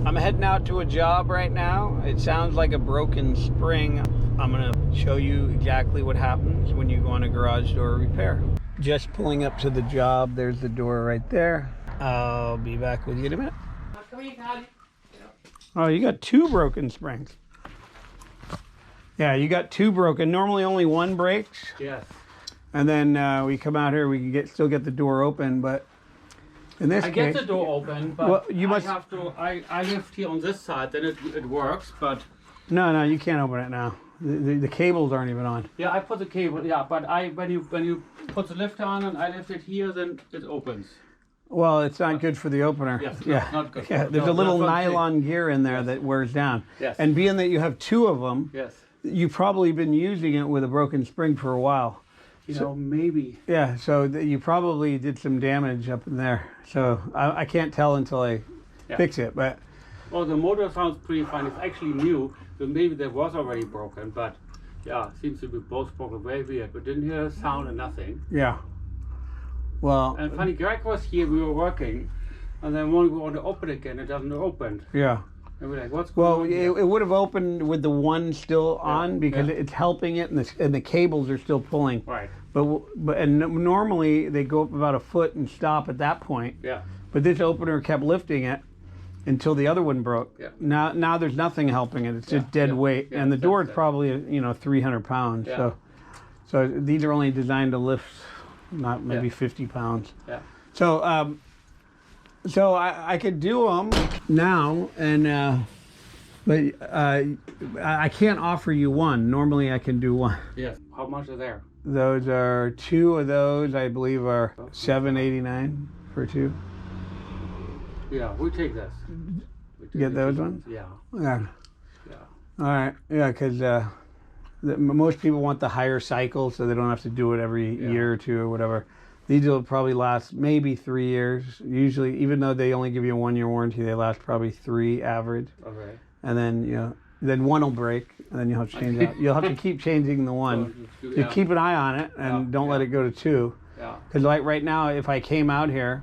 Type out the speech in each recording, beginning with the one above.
I'm heading out to a job right now. It sounds like a broken spring. I'm gonna show you exactly what happens when you go on a garage door repair. Just pulling up to the job. There's the door right there. I'll be back with you in a minute. Oh, you got 2 broken springs. Yeah, you got 2 broken. Normally only 1 breaks. Yes. And then we come out here, we can still get the door open, but in this case... I get the door open, but well, you must have to, I lift here on this side, then it works, but... No, you can't open it now. The cables aren't even on. Yeah, I put the cable, yeah, but when you put the lift on and I lift it here, then it opens. Well, it's not good for the opener. Yes, yeah, not good. Yeah, there's a little nylon gear in there that wears down. Yes. And being that you have 2 of them, yes, you've probably been using it with a broken spring for a while. You know, maybe. Yeah, so you probably did some damage up in there. So I can't tell until I fix it, but... Well, the motor sounds pretty fine. It's actually new, so maybe that was already broken, but yeah, seems to be both broken. Very weird. We didn't hear a sound and nothing. Yeah. Well... And funny, Greg was here, we were working, and then when we want to open it again, it doesn't open. Yeah. And we're like, what's going on? Well, it would have opened with the one still on because it's helping it, and the cables are still pulling. Right. But normally they go up about a foot and stop at that point. Yeah. But this opener kept lifting it until the other one broke. Yeah. Now there's nothing helping it. It's just dead weight, and the door is probably 300 pounds. Yeah. So these are only designed to lift not maybe 50 pounds. Yeah. So so I could do them now, and but I can't offer you one. Normally I can do one. Yes. How much are there? Those are 2 of those, I believe, are $7.89 for 2. Yeah, we take this. Get those ones? Yeah. Yeah. Yeah. All right. Yeah, because most people want the higher cycle, so they don't have to do it every year or 2 or whatever. These will probably last maybe 3 years. Usually, even though they only give you a 1-year warranty, they last probably 3 average. Okay. And then then one will break, and then you'll have to change it. You'll have to keep changing the one. You keep an eye on it, and don't let it go to 2. Yeah. Because like right now, if I came out here,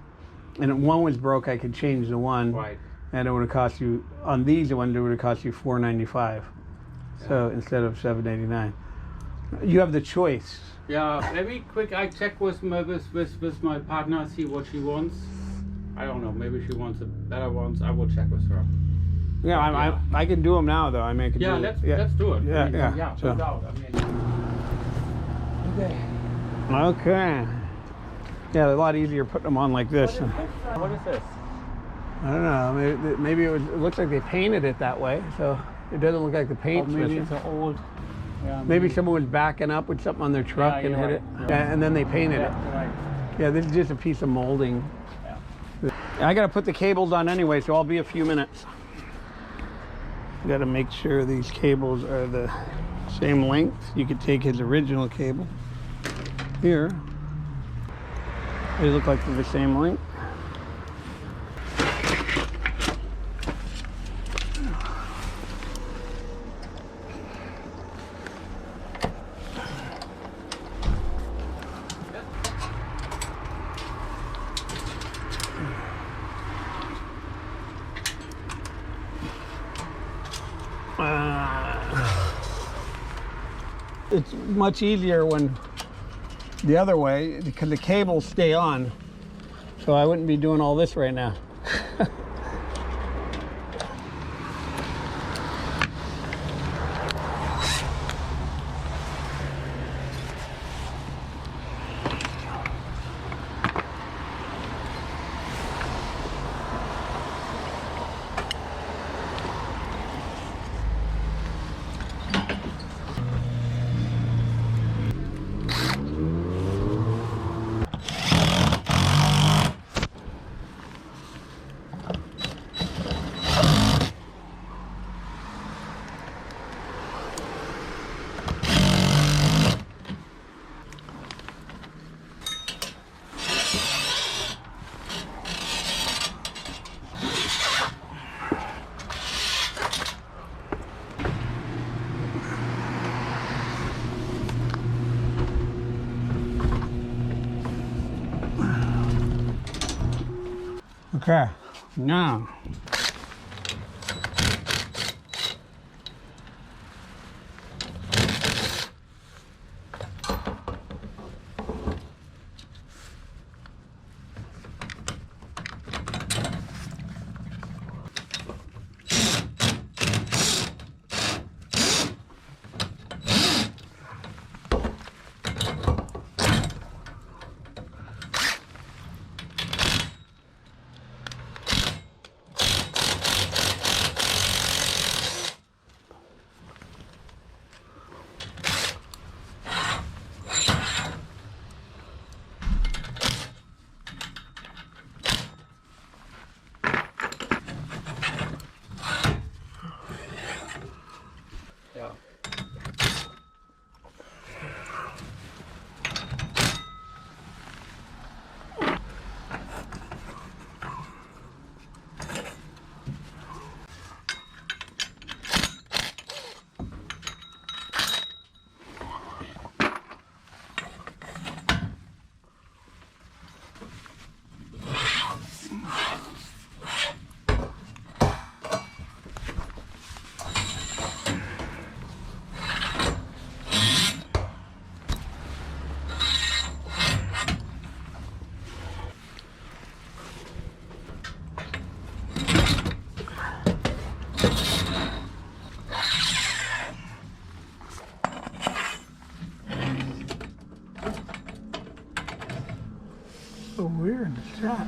and one was broke, I could change the one. Right. And it would have cost you on these ones. It would have cost you $4.95. So instead of $7.89, you have the choice. Yeah. Let me quick. I check with my partner, see what she wants. I don't know. Maybe she wants the better ones. I will check with her. Yeah, I can do them now though. I mean, I can do let's do it. Yeah, Yeah. So. No doubt. Okay. Yeah, a lot easier putting them on like this. What is this? I don't know. Maybe it looks like they painted it that way, so it doesn't look like the paint's Maybe missing. it's an old. Yeah, Maybe someone was backing up with something on their truck and hit it, and then they painted it. Right. Yeah, this is just a piece of molding. Yeah. I gotta put the cables on anyway, so I'll be a few minutes. Gotta make sure these cables are the same length. You could take his original cable here. They look like they're the same length. It's much easier when the other way because the cables stay on, so I wouldn't be doing all this right now. Okay, now So weird, that.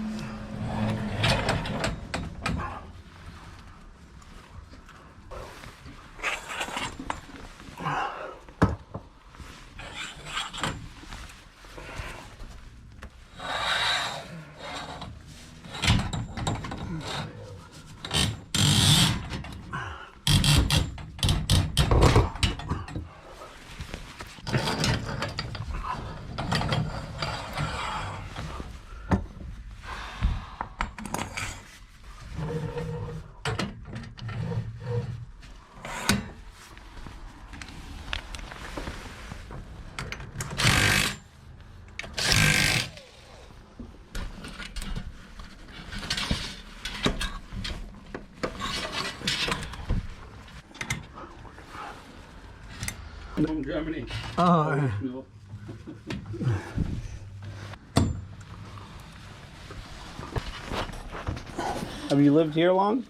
From Germany. Oh, No. have you lived here long?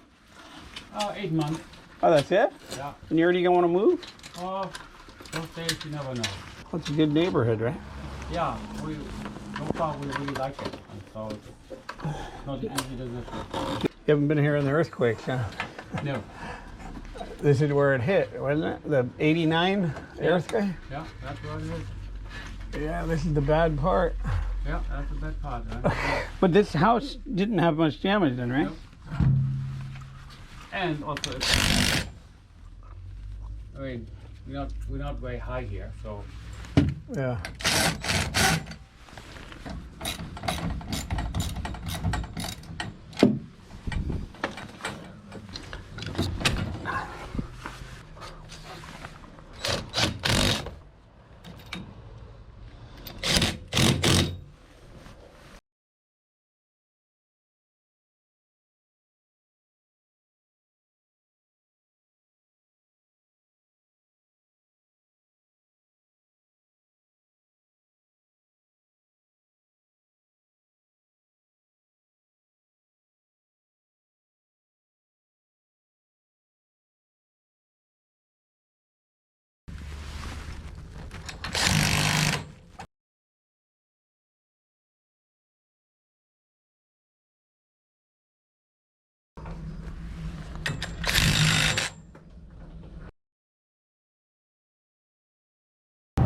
8 months. Oh, that's it? Yeah. And you already gonna want to move? Oh, those days you never know. Well, it's a good neighborhood, right? Yeah, so far we really like it. And so it's not easy decision. You haven't been here in the earthquakes, huh? No. This is where it hit, wasn't it? The 89 earthquake? Yeah, that's what it is. Yeah, this is the bad part. Yeah, that's the bad part. Right? But this house didn't have much damage then, right? Nope. And also, I mean, we're not very high here, so Yeah.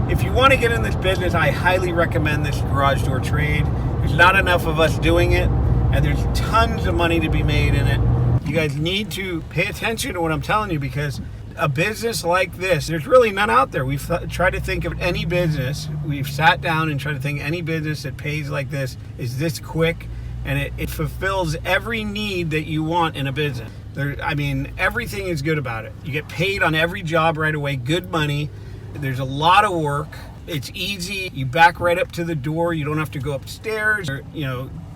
If you want to get in this business, I highly recommend this garage door trade. There's not enough of us doing it, and there's tons of money to be made in it. You guys need to pay attention to what I'm telling you, because a business like this, there's really none out there. We've tried to think of any business. We've sat down and tried to think any business that pays like this, is this quick, and it fulfills every need that you want in a business. I mean, everything is good about it. You get paid on every job right away, good money. There's a lot of work. It's easy. You back right up to the door. You don't have to go upstairs or,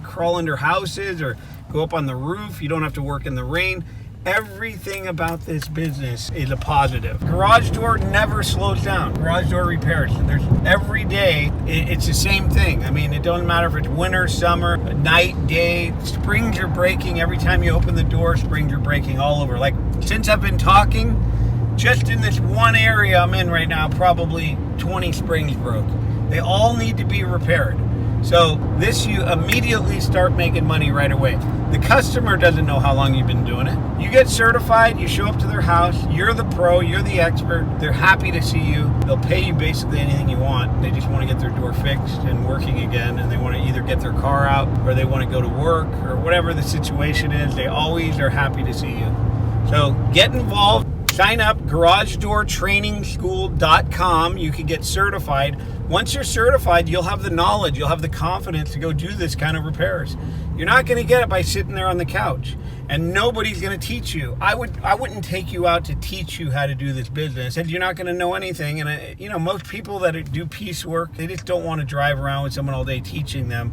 crawl under houses or go up on the roof. You don't have to work in the rain. Everything about this business is a positive. Garage door never slows down. Garage door repairs. There's every day, it's the same thing. I mean, it doesn't matter if it's winter, summer, night, day. Springs are breaking every time you open the door. Springs are breaking all over. Like, since I've been talking, just in this one area I'm in right now, probably 20 springs broke. They all need to be repaired. So this, you immediately start making money right away. The customer doesn't know how long you've been doing it. You get certified, you show up to their house, you're the pro, you're the expert. They're happy to see you. They'll pay you basically anything you want. They just want to get their door fixed and working again, and they want to either get their car out or they want to go to work or whatever the situation is. They always are happy to see you. So get involved. Sign up, garagedoortrainingschool.com. You can get certified. Once you're certified, you'll have the knowledge, you'll have the confidence to go do this kind of repairs. You're not going to get it by sitting there on the couch, and nobody's going to teach you. I wouldn't take you out to teach you how to do this business, and you're not going to know anything. And most people that do piecework, they just don't want to drive around with someone all day teaching them.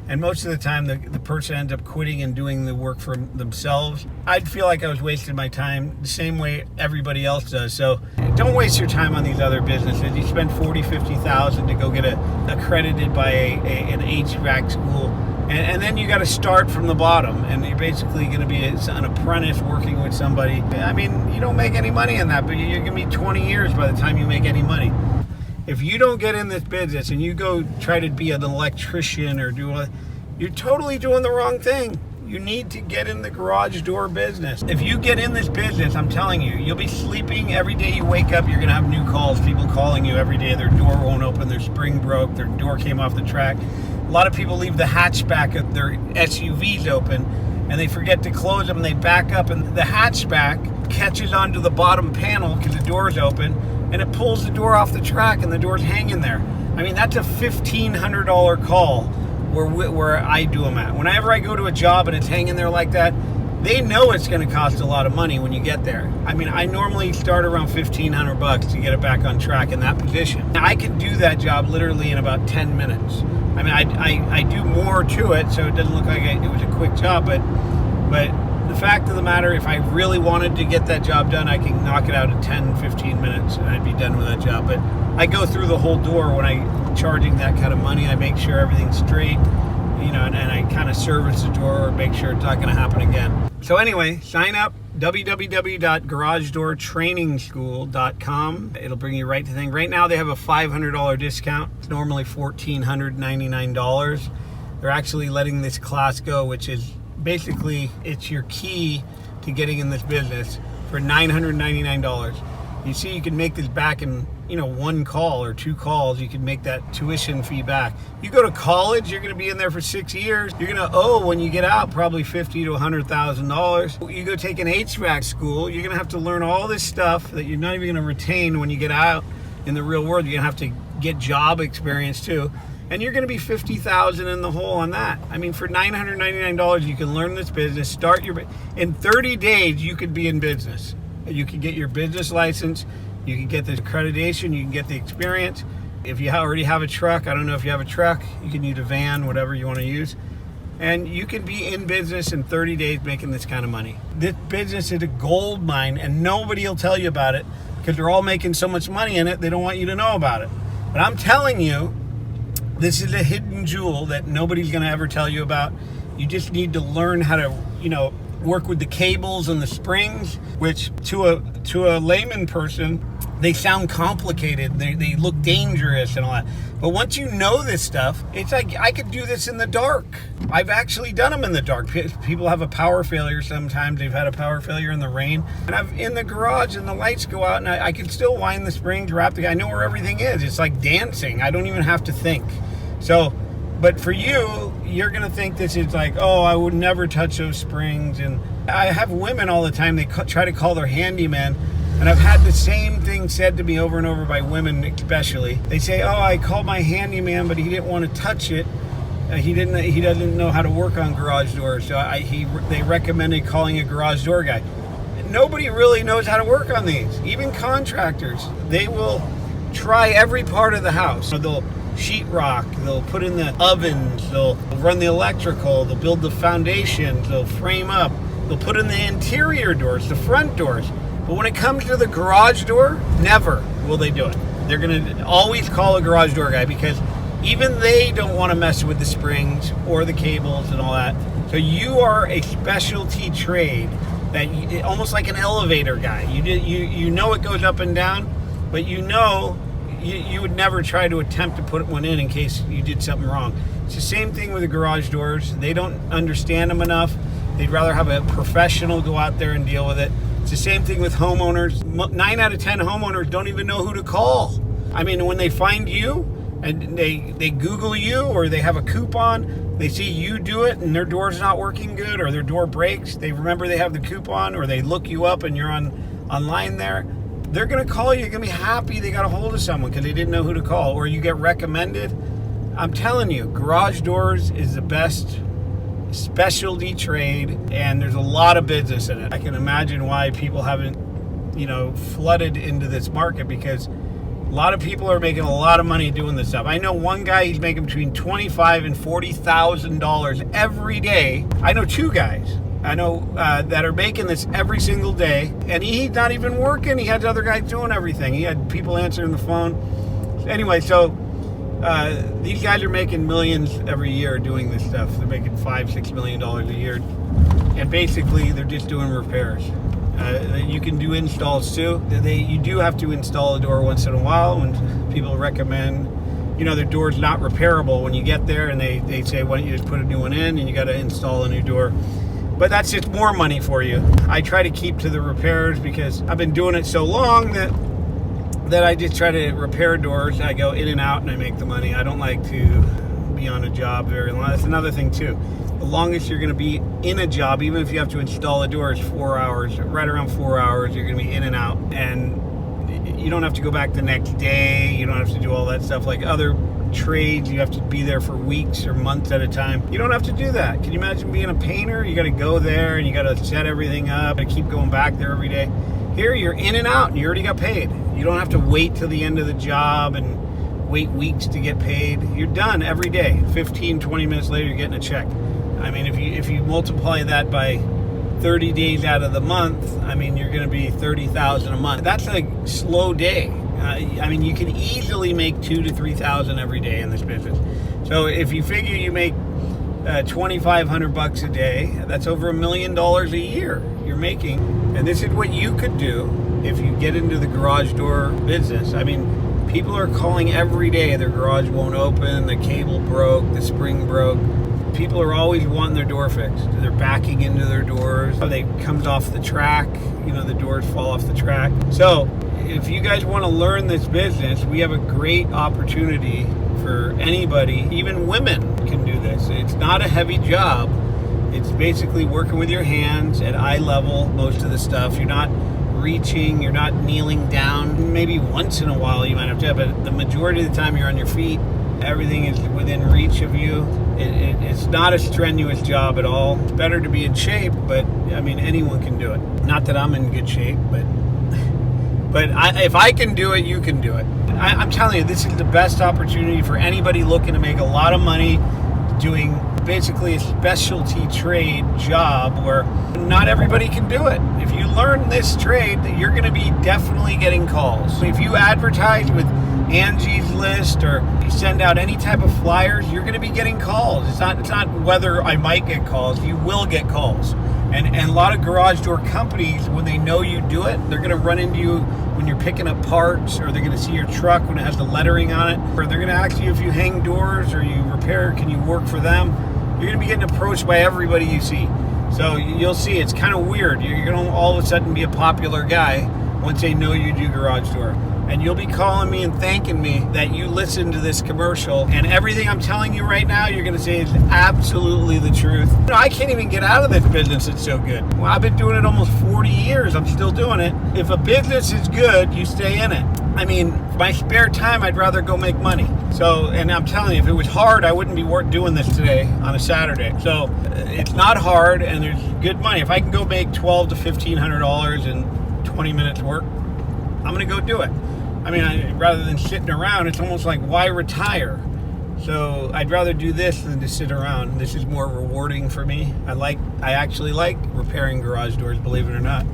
And most of the time, the person ends up quitting and doing the work for themselves. I'd feel like I was wasting my time the same way everybody else does. So don't waste your time on these other businesses. You spend $40,000, $50,000 to go get accredited by an HVAC school, And then you got to start from the bottom, and you're basically going to be an apprentice working with somebody. I mean, you don't make any money in that, but you're going to be 20 years by the time you make any money. If you don't get in this business and you go try to be an electrician or you're totally doing the wrong thing. You need to get in the garage door business. If you get in this business, I'm telling you, you'll be sleeping every day you wake up. You're going to have new calls, people calling you every day. Their door won't open, their spring broke, their door came off the track. A lot of people leave the hatchback of their SUVs open and they forget to close them and they back up, and the hatchback catches onto the bottom panel because the door's open and it pulls the door off the track and the door's hanging there. I mean, that's a $1,500 call where I do them at. Whenever I go to a job and it's hanging there like that, they know it's going to cost a lot of money when you get there. I mean, I normally start around $1,500 to get it back on track in that position. Now, I can do that job literally in about 10 minutes. I mean, I do more to it, so it doesn't look like it was a quick job, but the fact of the matter, if I really wanted to get that job done, I can knock it out in 10, 15 minutes and I'd be done with that job. But I go through the whole door when I'm charging that kind of money. I make sure everything's straight, and I kind of service the door or make sure it's not going to happen again. So anyway, sign up, www.garagedoortrainingschool.com. It'll bring you right to the thing. Right now they have a $500 discount. It's normally $1,499. They're actually letting this class go, which is basically, it's your key to getting in this business for $999. You see, you can make this back in, one call or two calls. You can make that tuition fee back. You go to college, you're going to be in there for 6 years. You're going to owe, when you get out, probably $50,000 to $100,000. You go take an HVAC school, you're going to have to learn all this stuff that you're not even going to retain when you get out in the real world. You're going to have to get job experience too. And you're going to be $50,000 in the hole on that. I mean, for $999, you can learn this business. In 30 days, you could be in business. You can get your business license. You can get the accreditation. You can get the experience. If you already have a truck, I don't know if you have a truck, you can use a van, whatever you want to use. And you can be in business in 30 days making this kind of money. This business is a gold mine, and nobody will tell you about it because they're all making so much money in it, they don't want you to know about it. But I'm telling you, this is a hidden jewel that nobody's going to ever tell you about. You just need to learn how to, work with the cables and the springs, which to a layman person, they sound complicated. They look dangerous and all that. But once you know this stuff, it's like I could do this in the dark. I've actually done them in the dark. People have a power failure sometimes. They've had a power failure in the rain. And I'm in the garage and the lights go out and I can still wind the springs, wrap the guy. I know where everything is. It's like dancing. I don't even have to think. So, but for you, you're going to think this is like, oh, I would never touch those springs. And I have women all the time, they try to call their handyman. And I've had the same thing said to me over and over by women especially. They say, oh, I called my handyman, but he didn't want to touch it. He doesn't know how to work on garage doors. So they recommended calling a garage door guy. Nobody really knows how to work on these. Even contractors, they will try every part of the house. They'll sheetrock, they'll put in the ovens, they'll run the electrical, they'll build the foundations, they'll frame up, they'll put in the interior doors, the front doors. But when it comes to the garage door, never will they do it. They're going to always call a garage door guy because even they don't want to mess with the springs or the cables and all that. So you are a specialty trade, that almost like an elevator guy. You know it goes up and down, but you would never try to attempt to put one in case you did something wrong. It's the same thing with the garage doors. They don't understand them enough. They'd rather have a professional go out there and deal with it. It's the same thing with homeowners. 9 out of 10 homeowners don't even know who to call. I mean, when they find you and they Google you or they have a coupon, they see you do it and their door's not working good or their door breaks, they remember they have the coupon or they look you up and you're online there. They're going to call you. You're going to be happy they got a hold of someone because they didn't know who to call, or you get recommended. I'm telling you, garage doors is the best specialty trade, and there's a lot of business in it. I can imagine why people haven't, flooded into this market, because a lot of people are making a lot of money doing this stuff. I know one guy, he's making between $25,000 and $40,000 every day. I know two guys that are making this every single day, and he's not even working. He has other guys doing everything. He had people answering the phone. Anyway, so These guys are making millions every year doing this stuff. They're making $5-6 million a year, and basically they're just doing repairs. You can do installs too. You do have to install a door once in a while when people recommend, their door's not repairable when you get there, and they say, why don't you just put a new one in, and you got to install a new door. But that's just more money for you. I try to keep to the repairs because I've been doing it so long that I just try to repair doors. I go in and out and I make the money. I don't like to be on a job very long. That's another thing too. The longest you're going to be in a job, even if you have to install a door, is 4 hours. Right around 4 hours, you're going to be in and out. And you don't have to go back the next day. You don't have to do all that stuff like other trades. You have to be there for weeks or months at a time. You don't have to do that. Can you imagine being a painter? You got to go there and you got to set everything up and keep going back there every day. Here, you're in and out and you already got paid. You don't have to wait till the end of the job and wait weeks to get paid. You're done every day. 15, 20 minutes later, you're getting a check. I mean, if you multiply that by 30 days out of the month, I mean, you're going to be $30,000 a month. That's a slow day. I mean, you can easily make $2,000 to $3,000 every day in this business. So if you figure you make $2,500 a day, that's over $1 million a year you're making. And this is what you could do if you get into the garage door business. I mean, people are calling every day. Their garage won't open, the cable broke, the spring broke. People are always wanting their door fixed. They're backing into their doors. They comes off the track. The doors fall off the track. So if you guys want to learn this business, we have a great opportunity for anybody. Even women can do this. It's not a heavy job. It's basically working with your hands at eye level, most of the stuff. You're not reaching, you're not kneeling down. Maybe once in a while you might have to, but the majority of the time you're on your feet. Everything is within reach of you. It's not a strenuous job at all. It's better to be in shape, but I mean, anyone can do it. Not that I'm in good shape, but if I can do it, you can do it. I'm telling you, this is the best opportunity for anybody looking to make a lot of money doing basically a specialty trade job where not everybody can do it. If you learn this trade, you're going to be definitely getting calls. If you advertise with Angie's List or you send out any type of flyers, you're going to be getting calls. It's not whether I might get calls. You will get calls. And a lot of garage door companies, when they know you do it, they're going to run into you when you're picking up parts, or they're going to see your truck when it has the lettering on it, or they're going to ask you if you hang doors or you repair, can you work for them? You're going to be getting approached by everybody you see. So you'll see it's kind of weird. You're going to all of a sudden be a popular guy once they know you do garage door. And you'll be calling me and thanking me that you listened to this commercial. And everything I'm telling you right now, you're going to say is absolutely the truth. I can't even get out of this business. It's so good. Well, I've been doing it almost 40 years. I'm still doing it. If a business is good, you stay in it. I mean, my spare time, I'd rather go make money. So, and I'm telling you, if it was hard, I wouldn't be doing this today on a Saturday. So it's not hard, and there's good money. If I can go make $1,200 to $1,500 in 20 minutes work, I'm going to go do it. I mean, rather than sitting around, it's almost like, why retire? So I'd rather do this than to sit around. This is more rewarding for me. I actually like repairing garage doors, believe it or not.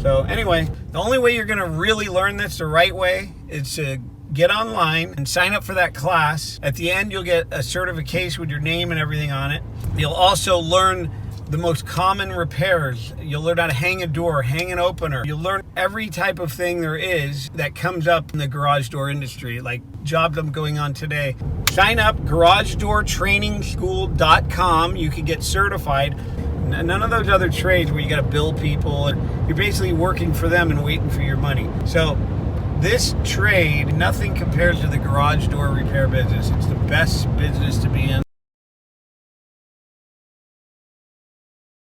So anyway, the only way you're going to really learn this the right way is to get online and sign up for that class. At the end, you'll get a certification with your name and everything on it. You'll also learn the most common repairs. You'll learn how to hang a door, hang an opener. You'll learn every type of thing there is that comes up in the garage door industry, like jobs I'm going on today. Sign up, garagedoortrainingschool.com. You can get certified. None of those other trades where you got to bill people. You're basically working for them and waiting for your money. So this trade, nothing compares to the garage door repair business. It's the best business to be in.